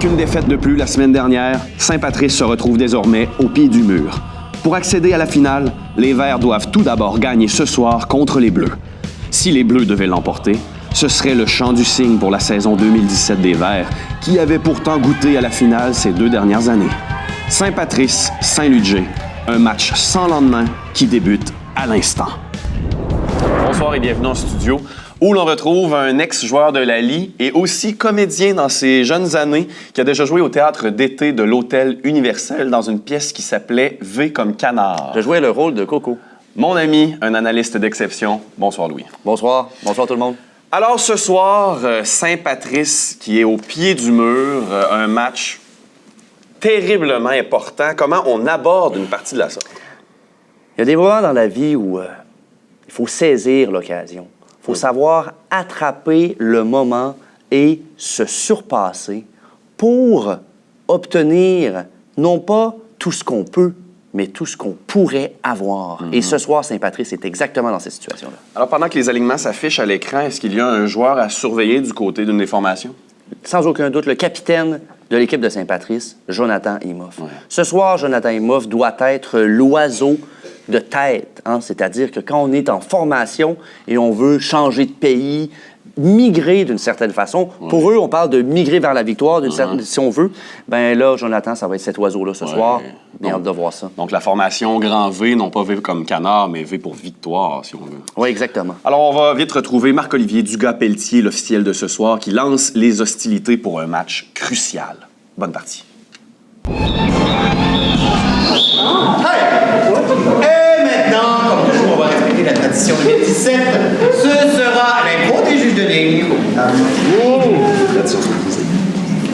Avec une défaite de plus la semaine dernière, Saint-Patrice se retrouve désormais au pied du mur. Pour accéder à la finale, les Verts doivent tout d'abord gagner ce soir contre les Bleus. Si les Bleus devaient l'emporter, ce serait le chant du cygne pour la saison 2017 des Verts, qui avaient pourtant goûté à la finale ces 2 dernières années. Saint-Patrice, Saint-Ludger, un match sans lendemain qui débute à l'instant. Bonsoir et bienvenue en studio, où l'on retrouve un ex-joueur de la Lie et aussi comédien dans ses jeunes années qui a déjà joué au théâtre d'été de l'Hôtel Universel dans une pièce qui s'appelait V comme canard. Je jouais le rôle de Coco. Mon ami, un analyste d'exception. Bonsoir Louis. Bonsoir. Bonsoir tout le monde. Alors ce soir, Saint-Patrice qui est au pied du mur, un match terriblement important. Comment on aborde une partie de la sorte? Il y a des moments dans la vie où il faut saisir l'occasion. Il faut savoir attraper le moment et se surpasser pour obtenir non pas tout ce qu'on peut, mais tout ce qu'on pourrait avoir. Et ce soir, Saint-Patrice est exactement dans cette situation-là. Alors pendant que les alignements s'affichent à l'écran, est-ce qu'il y a un joueur à surveiller du côté d'une des formations? Sans aucun doute, le capitaine de l'équipe de Saint-Patrice, Jonathan Imhoff. Ouais. Ce soir, Jonathan Imhoff doit être l'oiseau de tête, hein? C'est-à-dire que quand on est en formation et on veut changer de pays, migrer d'une certaine façon, pour eux, on parle de migrer vers la victoire, si on veut, ben là, Jonathan, ça va être cet oiseau-là ce soir. Bien hâte de voir ça. Donc la formation grand V, non pas V comme canard, mais V pour victoire, si on veut. Oui, exactement. Alors on va vite retrouver Marc-Olivier Dugas-Pelletier, l'officiel de ce soir, qui lance les hostilités pour un match crucial. Bonne partie. Et maintenant, comme toujours, on va respecter la tradition 2017. Ce sera l'impro des juges de ligne. Ce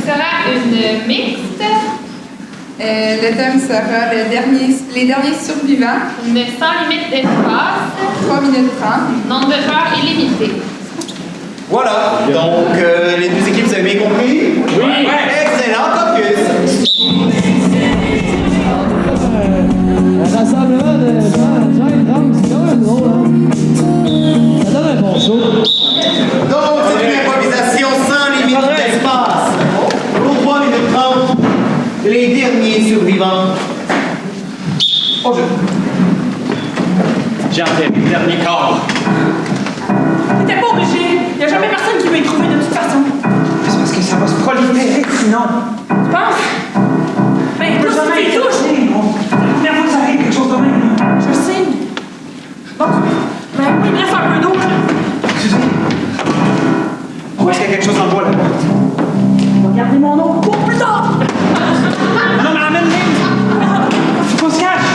sera une mixte, Le thème sera les derniers survivants, mais sans limite d'espace, 3 minutes 30. nombre de joueurs illimité. Voilà, donc les deux équipes, vous avez bien compris? Oui! Excellent, caucus! Un rassemblement de gens et femmes, c'est quand même drôle, hein? Ça donne un bon show. Donc, c'est une improvisation sans limite d'espace. Pour 3 minutes 30, les derniers survivants. Bonjour. J'ai enterré le dernier corps. T'es pas obligé. Y a jamais personne qui va y trouver de toute façon. C'est parce que ça va se proliférer, sinon. Tu penses? Ben, On peut toi, jamais si tu être touches. touché. La première fois que ça arrive, quelque chose de même. Je sais. Bon, ben oui, il reste un peu d'eau, là. Excusez. Ou est-ce qu'il y a quelque chose dans le bois, là? Je vais garder mon nom pour plus tard. Non, mais amène-les. Faut qu'on se cache.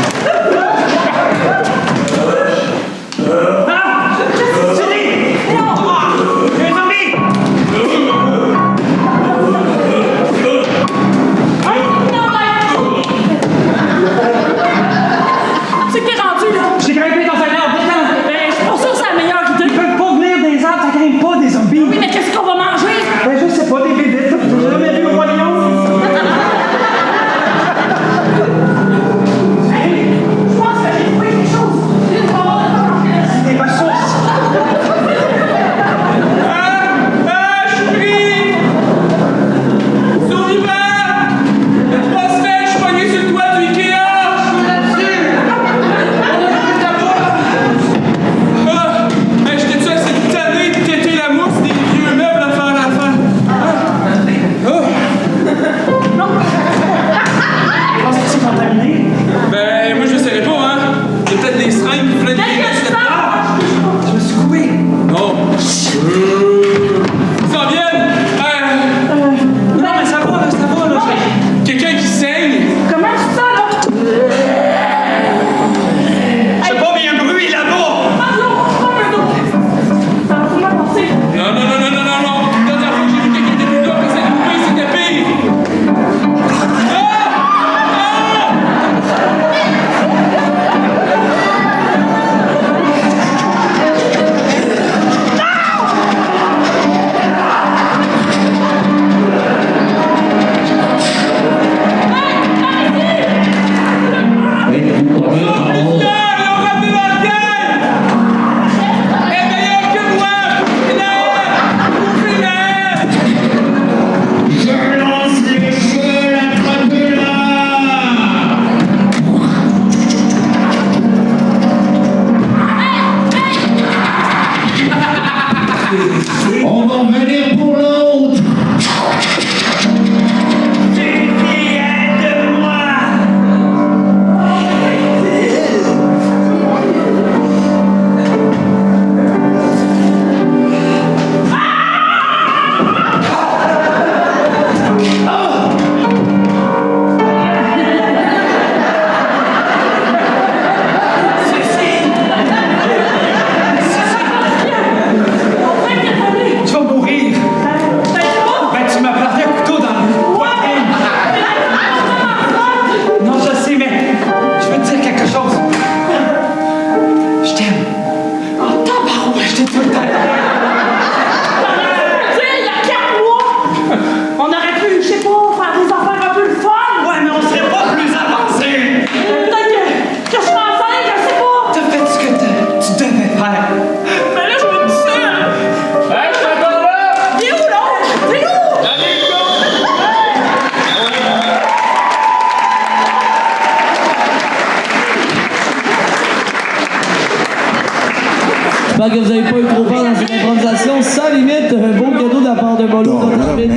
J'espère que vous n'avez pas eu trop peur dans cette improvisation. Sans limite, un beau cadeau de la part de Molo, notre arbitre.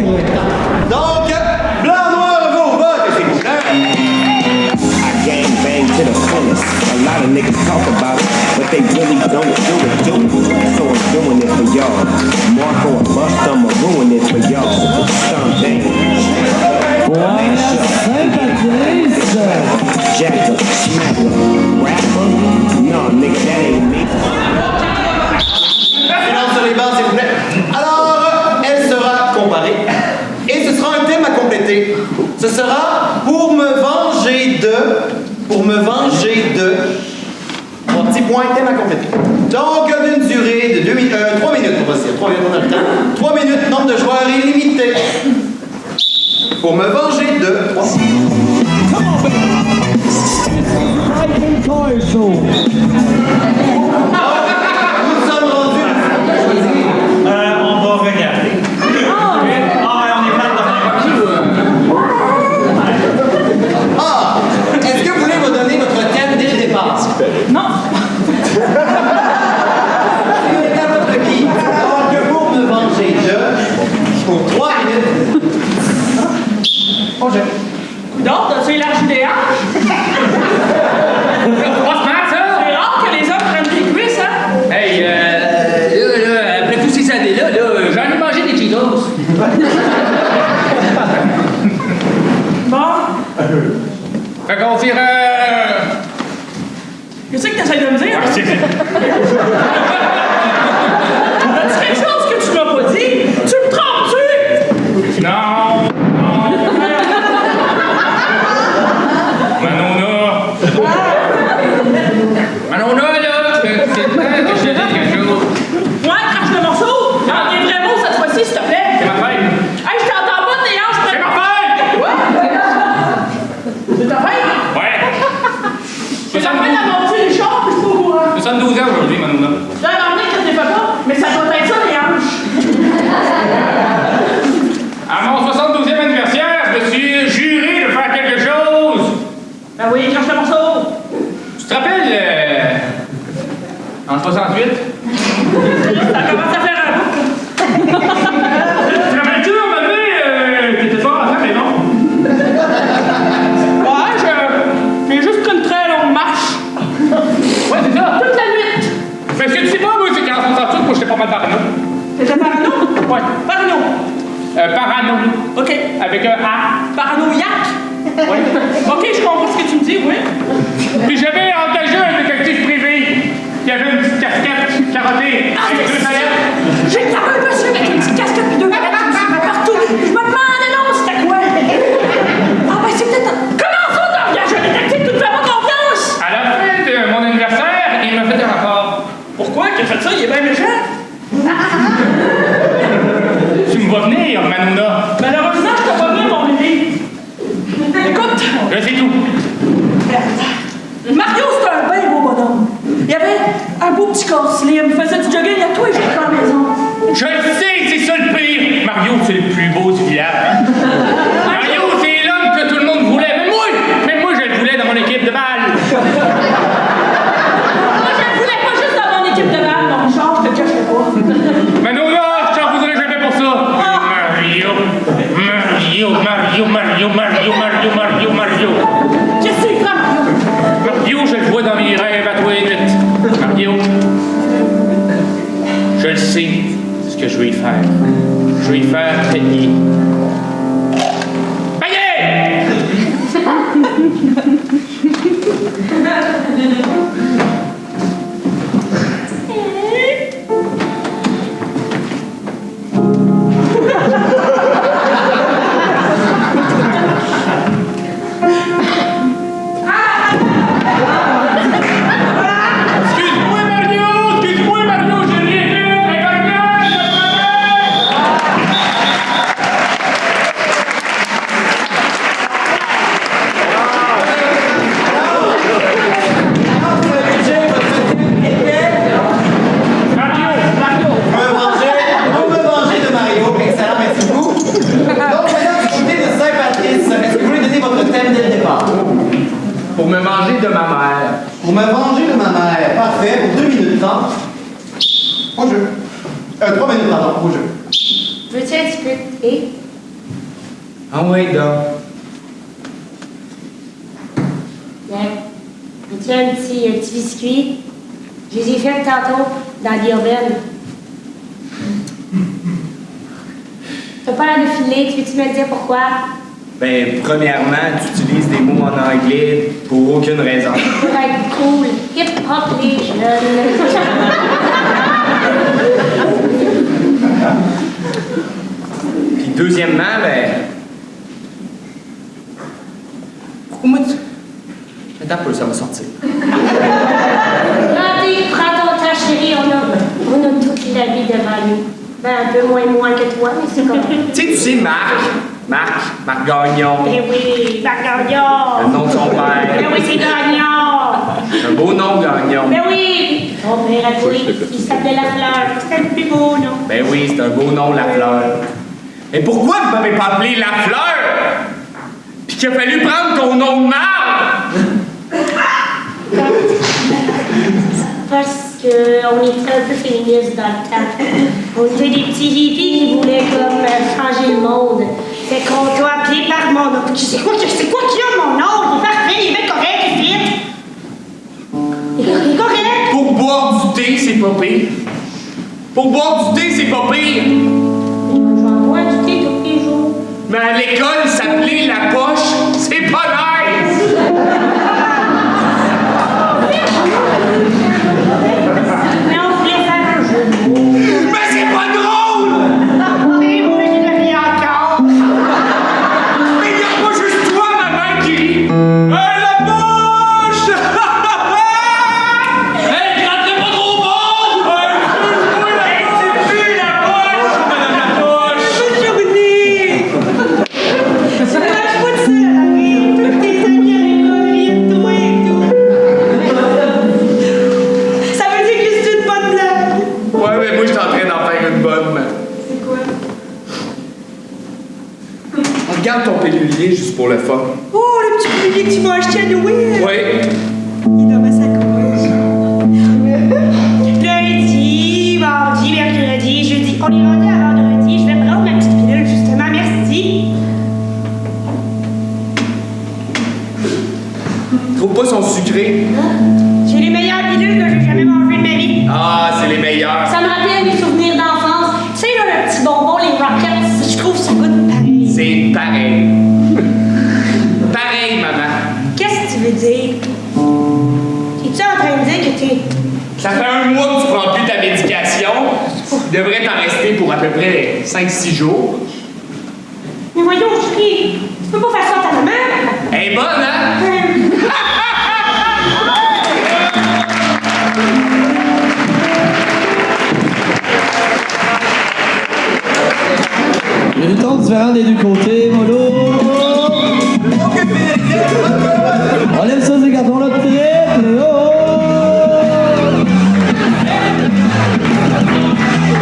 Donc, blanc, noir, vos votes, s'il vous plaît. I gang bang to the fullest. A lot of niggas talk about it, but they really don't do it. So I'm doing it for y'all. Marco a bust, I'ma ruin it for y'all. Something. Voilà, Saint-Patrice. Jacker, smacker, rapper. No, nigga, that ain't me. Silence sur les bancs, s'il vous plaît. Alors, elle sera comparée. Et ce sera un thème à compléter. Ce sera pour me venger de. Pour me venger de. Mon petit point, thème à compléter. Donc, d'une durée de 3 minutes, on va dire. 3 minutes, on a le temps. 3 minutes, nombre de joueurs illimité. Pour me venger de. 3 Michael Toy Show. Nous sommes rendus. On va regarder. On est mal dans Est-ce que vous voulez me donner votre thème dès le départ? Non. C'est à votre guise. Alors que pour me venger de. Pour 3 minutes. Donc, t'as-tu élargi des hanches? C'est rare que les hommes prennent des cuisses, hein? Hey, là, après toutes ces années-là, j'en ai mangé des Cheetos. Bon. Fait qu'on fait... Qu'est-ce que t'essayes de me dire? As-tu quelque chose que tu m'as pas dit? Tu me trompes-tu? Non. Manona, là, c'est le temps que je te dise quelque chose. Ouais, crache le morceau! Dans des vrais mots cette fois-ci, s'il te plaît! C'est ma fête. Hey, je t'entends pas, tes hanches! C'est ma fête! Ouais! C'est ta fête? Ouais. C'est la fête d'avancer les chars, puis je suis pas au courant. 72 ans aujourd'hui, Manona. J'ai demandé que tu les fais pas, mais ça doit être ça, les hanches! À mon 72e anniversaire, je me suis juré de faire quelque chose. Ben oui, crache le morceau! Tu te rappelles, en 68? Ça commence à faire un bout! Tu te rappelles-tu, on m'a dit, t'étais fort à faire, mais non? Ouais, j'ai juste pris une très longue marche. Ouais, c'est ça. Toute la nuit! Mais ce que tu sais pas, moi, c'est qu'en 68, moi, j'étais pas mal parano. T'étais parano? Ouais. Parano! Parano. OK. Avec un A. Paranoïaque? Oui. OK, je comprends ce que tu me dis, oui. Puis j'avais engagé un détective privé qui avait une petite casquette carottée avec deux palettes. J'ai trouvé un monsieur avec une petite casquette et deux palettes qui me suivait partout. Je me demandais non, c'était quoi? Ah ben c'était... Comment ça t'as engagé un détective? Tu ne fais pas confiance? À la fin de mon anniversaire, il m'a fait un rapport. Pourquoi? Qu'il a fait ça? Il est bien méchant. Tu me vois venir, Manona. Malheureusement, je t'ai pas venu, mon bébé. Écoute, Je sais tout. Mario, c'est un bien beau bonhomme. Il y avait un beau petit corps slim, il faisait du jogging à tous les jours dans la maison. Je le sais, c'est ça le pire. Mario, c'est le plus beau du village. Mario, c'est l'homme que tout le monde voulait. Même moi, je le voulais dans mon équipe de balle. Moi, je ne voulais pas juste dans mon équipe de balle, mon genre, je te cacherai pas. Manona, je t'en voudrais jamais pour ça. Mario. Qu'est-ce que tu fais, Mario? Mario, je le vois dans mes rêves à toi et nuit. Mario, je le sais ce que je vais y faire. Je vais y faire payer. Payer! Excuse-moi Mario, j'ai rien fait, Pour me venger de ma mère. Parfait, pour 2 minutes 30. Au jeu. 3 minutes, pardon, au jeu. Veux-tu un petit peu de thé? Ah oui, donc. Bien. Veux-tu un petit biscuit? Je les ai faits tantôt dans l'urbaine. T'as pas l'air de filer, tu veux-tu me dire pourquoi? Ben, premièrement, tu utilises des mots en anglais pour aucune raison. Pour être cool. Hip-hop les jeunes. Puis deuxièmement, ben... Pourquoi moi tu... Attends un peu, ça va sortir. Prends ton temps, chérie, on a toute la vie devant nous. Ben, un peu moins que toi, mais c'est comme... Tu sais, Marc Gagnon. Eh oui, Marc Gagnon. Le nom de son père. Ben oui, c'est Gagnon. Un beau nom, Gagnon. Ben oui. Ton père a dit, il s'appelait Lafleur. C'était le plus beau nom. Ben oui, c'est un beau nom, Lafleur. Mais pourquoi vous m'avez pas appelé Lafleur? Puis qu'il a fallu prendre ton nom de marde? Parce qu'on était un peu féministes dans le temps. On était des petits hippies qui voulaient comme changer le monde. Fait qu'on doit appeler par mon nom. C'est quoi qu'il y a mon nom? Il est parfait, il est bien correct, il fit. Il est correct. Pour boire du thé, c'est pas pire. Pour boire du thé, c'est pas pire. J'en bois du thé tous les jours. Mais à l'école, s'appeler la poche, c'est pas nice. Mais on voulait faire un jeu de mots. Mais c'est pas drôle! Mais moi, je ne ris encore. Mais y a pas juste toi, maman, qui rit. La poche! Hey, gratte-le pas trop fort! Hey, tu pues la poche! La poche! Journée! Ça marche pas de ça, la vie. Tous tes amis à l'école rient de toi et tout. Ça veut dire que c'est une bonne blague. Ouais, mais moi, je suis en train d'en faire une bonne. C'est quoi? Regarde ton pellulier juste pour le fun. Oh, le petit pilulier que tu m'as acheté à Noël. Oui. Il est dans ma sacoche. Lundi, mardi, mercredi, jeudi. On est rendu à vendredi. Je vais prendre ma petite pilule, justement. Merci. Trouve pas son sucré. J'ai les meilleures pilules que j'ai jamais mangées de ma vie. Ah, c'est les meilleurs. Ça me rappelle mes souvenirs d'enfance. Tu sais, là, le petit bonbon, les Rockets, je trouve ça goûte pareil. C'est pareil. Pareil, maman. Qu'est-ce que tu veux dire? Es-tu en train de dire que t'es... Ça fait un mois que tu prends plus ta médication. Il devrait t'en rester pour à peu près 5-6 jours. Mais voyons, chérie, tu peux pas faire ça à ta maman? Elle est bonne, hein? Il y a du temps différent des deux côtés, mollo. On lève ça, ces cartons-là de triple, et oh!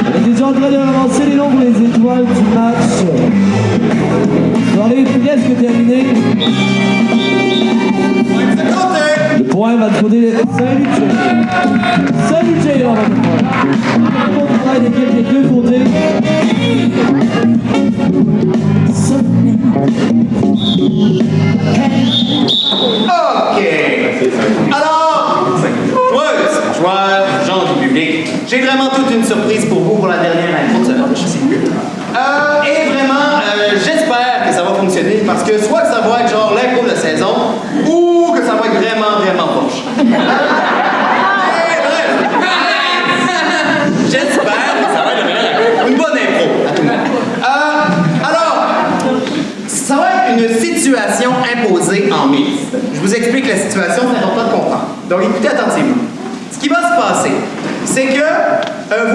On est déjà en train de ramasser les noms pour les étoiles du match. Soirée est presque terminée. Le point va du côté Salut Jay. Salut Jay, on va le point. Bon travail d'équipe des deux côtés. OK. Alors, joueurs, gens du public, j'ai vraiment toute une surprise pour vous pour la dernière intro de ce match. Et vraiment, j'espère que ça va fonctionner parce que soit que ça va être genre l'intro de la saison ou que ça va être vraiment poche. J'espère que ça va être vraiment une bonne intro à tout le monde. Alors, ça va être une situation imposée en mixte. Je vous explique la situation, c'est important de comprendre. Donc écoutez attentivement. Ce qui va se passer, c'est que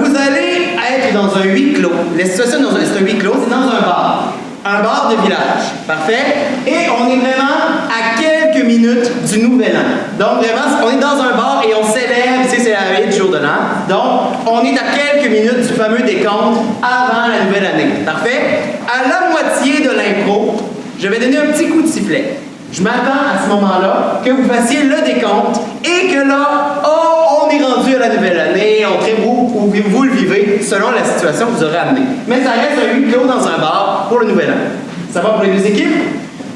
vous allez être dans un huis clos. La situation c'est un huis clos, c'est dans un bar. Un bar de village. Parfait? Et on est vraiment à quelques minutes du Nouvel An. Donc vraiment, on est dans un bar et on célèbre, c'est la veille du jour de l'an. Donc, on est à quelques minutes du fameux décompte avant la nouvelle année. Parfait? À la moitié de l'impro, je vais donner un petit coup de sifflet. Je m'attends à ce moment-là que vous fassiez le décompte et que là, oh, on est rendu à la nouvelle année, vous le vivez selon la situation que vous aurez amenée. Mais ça reste un huis clos dans un bar pour le nouvel an. Ça va pour les deux équipes?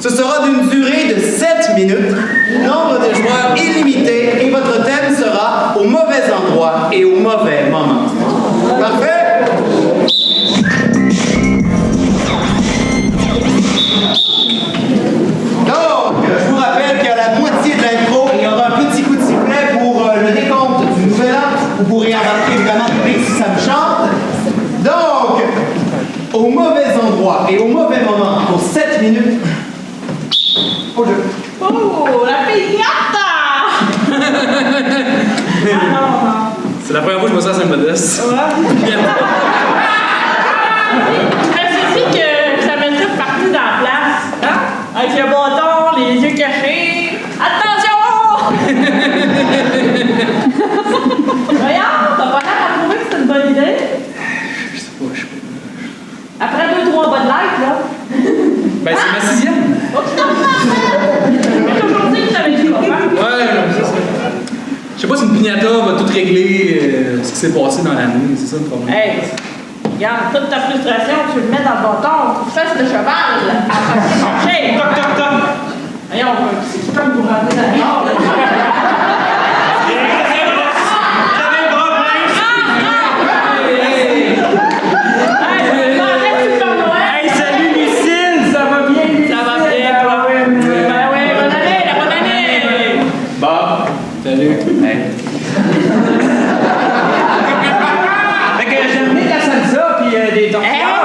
Ce sera d'une durée de 7 minutes, nombre de joueurs illimité et votre thème sera au mauvais endroit et au mauvais moment. Parfait? Donc, je vous rappelle qu'à la moitié de l'intro, il y aura un petit coup de sifflet pour le décompte du nouvel an. Vous pourrez embarquer évidemment le public si ça vous chante. Donc, au mauvais endroit et au mauvais moment pour 7 minutes. Au jeu. Oh, la piñata! C'est la première fois que je me sens assez modeste. Ouais. Je me suis dit que ça mettrait partout dans la place. Hein? Avec le bâton, les yeux cachés. Attention! Voyons, t'as pas l'air à trouver que c'est une bonne idée? Je sais pas. Après 2-3 bonnes likes, là. Ben, c'est ma 6e. Mais aujourd'hui, tu savais qui va faire. Ouais, c'est ça. Je sais pas si une piñata va tout régler ce qui s'est passé dans l'année, c'est ça le problème. Hey, regarde, toute ta frustration, tu le mets dans le bâton, tu fesses le cheval. Hey, toc, toc, toc. Voyons, c'est qui peut nous ramener dans le nord, là?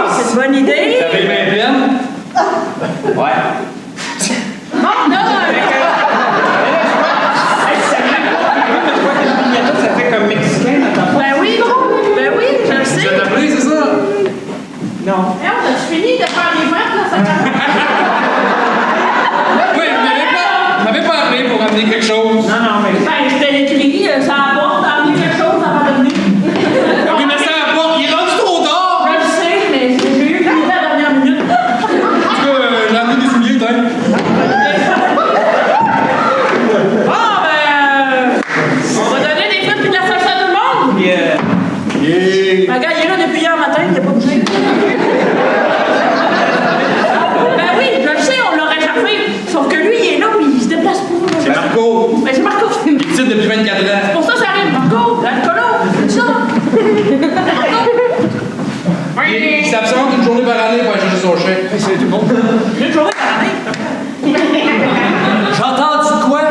C'est une bonne idée! T'avais les mains pleines? Ouais. Oh non! Ça fait comme mexicain dans ta Ben oui, je le sais. Tu as appris, c'est ça? Non. Hey, on a-tu fini de faire les ventes, là? Ça Oui, vous m'avez pas appelé pour amener quelque chose. Non, mais ben, je t'ai écrit, ça apporte d'amener quelque chose avant de venir. Oui, mais ça apporte, il est rendu trop tard! Je le sais, mais j'ai eu l'idée à la dernière minute. En tout cas, j'ai amené des souliers, t'as. Bon, ben, on va donner des frites et de la salsa à tout le monde. Yeah. Ma gars, il est là depuis hier matin, il n'a pas bougé. Ben oui, je le sais, on l'a réchauffé. Sauf que lui, il est là, puis il se déplace pas. C'est Marco. Ben, c'est Marco. Il est ici depuis 24 ans. C'est pour ça que ça arrive. Marco, l'alcoolo, c'est ça. Il s'absente une journée par année pour aller chercher son chèque. C'est tout bon. Une journée par année. J'entends du quoi?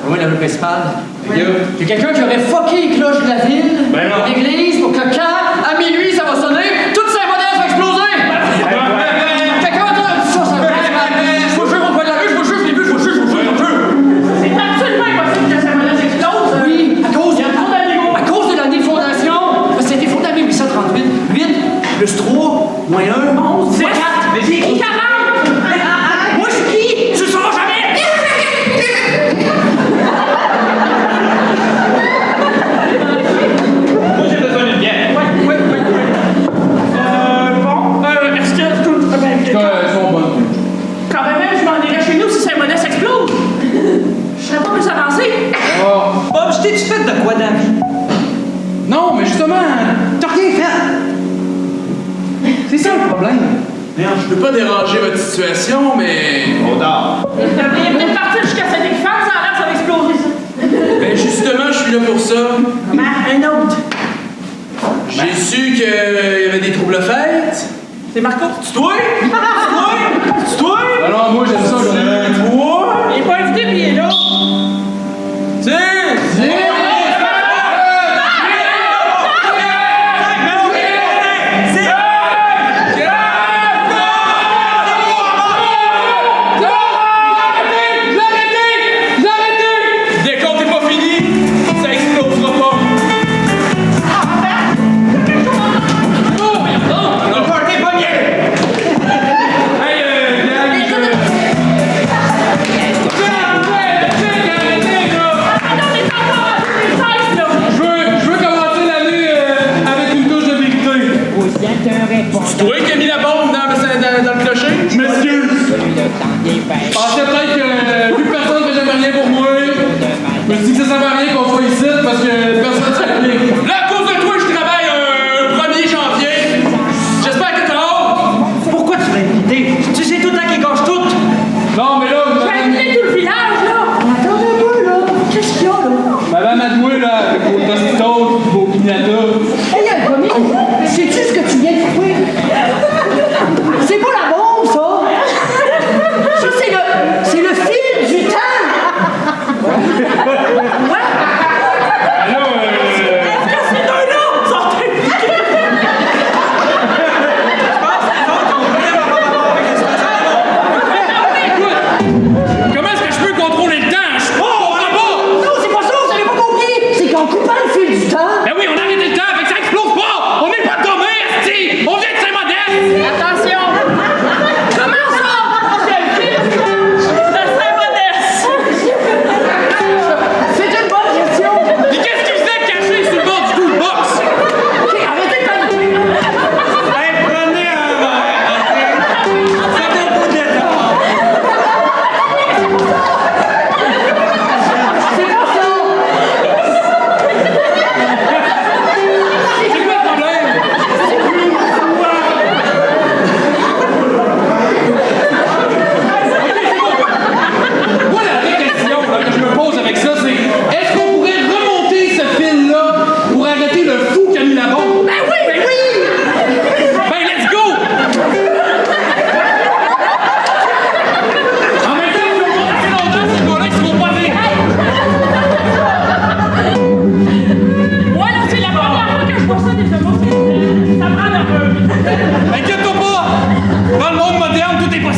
Oui, le principal. Il y a quelqu'un qui aurait fucké les cloches de la ville, Ben non. l'église, pour que quand, à minuit, ça va sonner, toute Saint-Modeste va exploser! Quelqu'un a dit ça, ça va Je vous jure, au coin de la rue, je vous jure, je l'ai vu, je vous jure, je vous jure, je vous jure! C'est absolument impossible que ça me explose. Oui, à cause Il y a trop d'animaux. À cause de l'année de fondation, ça a été fondé en 1838. 8 plus 3, moins 1, 11, 10. 4. Mais j'ai qui 40? Moi, je suis qui? Tu le sauras jamais! Moi, j'ai besoin d'une bière. Oui. Bon, est-ce que tout. Elles sont bonnes. Quand même, je m'en irais chez nous si Saint-Modeste explose. Je serais pas plus avancé. Oh. Bob, je t'ai-tu fait de quoi dans la vie? Non, mais justement, T'as rien fait! C'est ça le problème. je peux pas déranger votre situation, mais. On dort. Il devrait peut-être partir jusqu'à Saint-Étiphane, ça a l'air que ça va exploser, ça. Ben justement, je suis là pour ça. Un autre. J'ai su qu'il y avait des troubles fêtes. C'est Marco. C'est toi? C'est toi? C'est toi? Alors moi, j'aime ça, j'en ai un. Toi? Il est pas invité, puis il est là. Décompte est pas fini, ça explosera pas. Non, le party est pogné. Hey,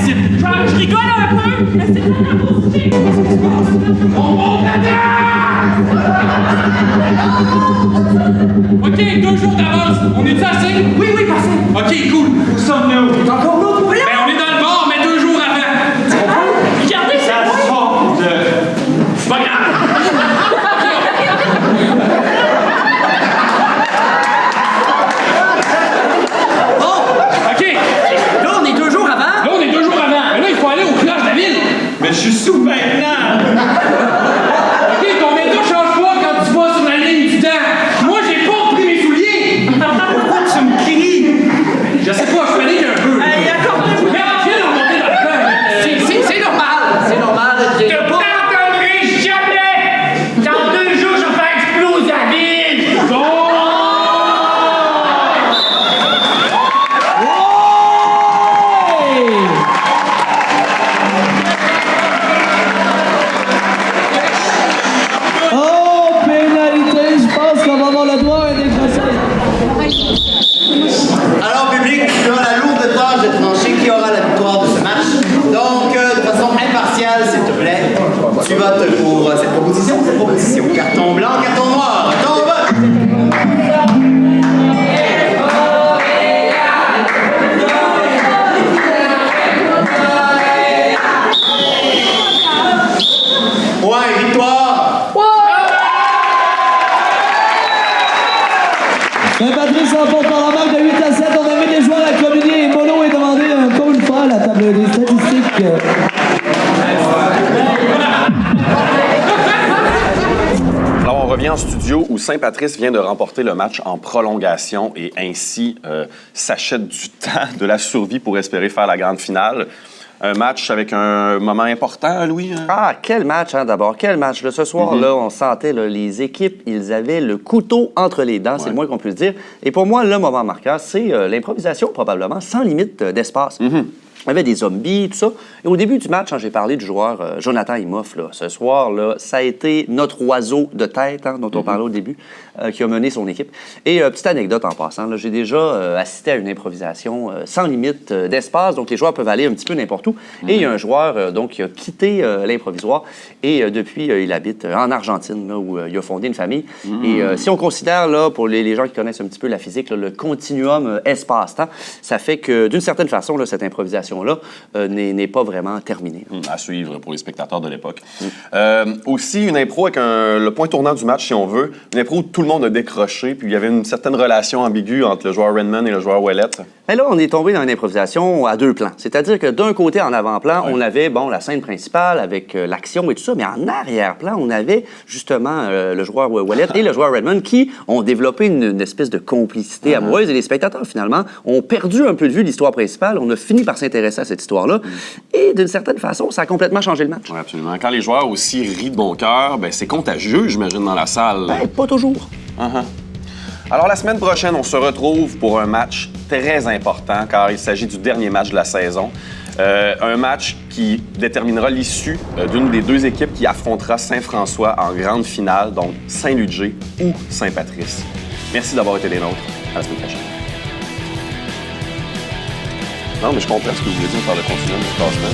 ici. Je rigole un peu, mais c'est de la nervosité. On monte la OK, 2 jours d'avance. On est-tu assez? Oui, parfait. OK, cool. Où sommes-nous? T'es encore là, pour rien? Ben, on est dans le bar, mais 2 jours avant. Regardez, Ça sort de... C'est pas grave. OK. Là, on est 2 jours avant. Là, on est 2 jours avant. Mais là, il faut aller au village de la ville. Mais je suis sous maintenant. OK, ton état change pas quand tu vas sur la ligne du temps. Moi, j'ai pas pris mes souliers. Pourquoi tu me cries? Je sais pas, je panique un peu. Hey, accordez-vous. Viens de remonter dans le temps. C'est normal. C'est normal. Te pardonnerai jamais! Dans 2 jours, je vais faire exploser la ville! Bon! Oh, pénalité, je pense qu'on va avoir le droit à un décrochage. Alors, public, tu auras la lourde tâche de trancher qui aura la victoire de ce match. Donc, de façon impartiale, s'il te plaît, tu votes pour cette proposition. Carton blanc, carton noir. Ton vote! Ouais, victoire! Saint-Patrice remporte par la marque de 8-7. On avait des joueurs à communier et Mono est demandé encore une fois à la table des statistiques. Alors, on revient en studio où Saint-Patrice vient de remporter le match en prolongation et ainsi s'achète du temps, de la survie pour espérer faire la grande finale. Un match avec un moment important, Louis? Ah, quel match, hein, d'abord. Quel match. Là, ce soir-là, on sentait là, les équipes, ils avaient le couteau entre les dents, c'est le moins qu'on puisse dire. Et pour moi, le moment marquant, c'est l'improvisation, probablement, sans limite d'espace. Il y avait des zombies, tout ça. Et au début du match, j'ai parlé du joueur Jonathan Imhoff. Là. Ce soir, là, ça a été notre oiseau de tête, hein, dont on parlait au début, qui a mené son équipe. Et petite anecdote en passant, là, j'ai déjà assisté à une improvisation sans limite d'espace. Donc, les joueurs peuvent aller un petit peu n'importe où. Et il y a un joueur donc, qui a quitté l'improvisoire. Et depuis, il habite en Argentine, là, où il a fondé une famille. Et si on considère, là, pour les gens qui connaissent un petit peu la physique, là, le continuum espace-temps, ça fait que, d'une certaine façon, là, cette improvisation-là n'est pas vraiment terminée. À suivre pour les spectateurs de l'époque. Aussi, une impro avec le point tournant du match, si on veut. Une impro où tout le monde a décroché, puis il y avait une certaine relation ambiguë entre le joueur Redman et le joueur Ouellet. Mais là, on est tombé dans une improvisation à 2 plans. C'est-à-dire que d'un côté, en avant-plan, on avait la scène principale avec l'action et tout ça, mais en arrière-plan, on avait justement le joueur Ouellet et le joueur Redman qui ont développé une espèce de complicité amoureuse. Et les spectateurs, finalement, ont perdu un peu de vue l'histoire principale. On a fini par s'intéresser à cette histoire-là. Et d'une certaine façon, ça a complètement changé le match. Oui, absolument. Quand les joueurs aussi rient de bon cœur, ben, c'est contagieux, j'imagine, dans la salle. Ben, pas toujours. Alors, la semaine prochaine, on se retrouve pour un match très important, car il s'agit du dernier match de la saison. Un match qui déterminera l'issue d'une des 2 équipes qui affrontera Saint-François en grande finale, donc Saint-Ludger ou Saint-Patrice. Merci d'avoir été des nôtres. À la semaine prochaine. Non, mais je comprends ce que vous voulez dire par le continuum du classement.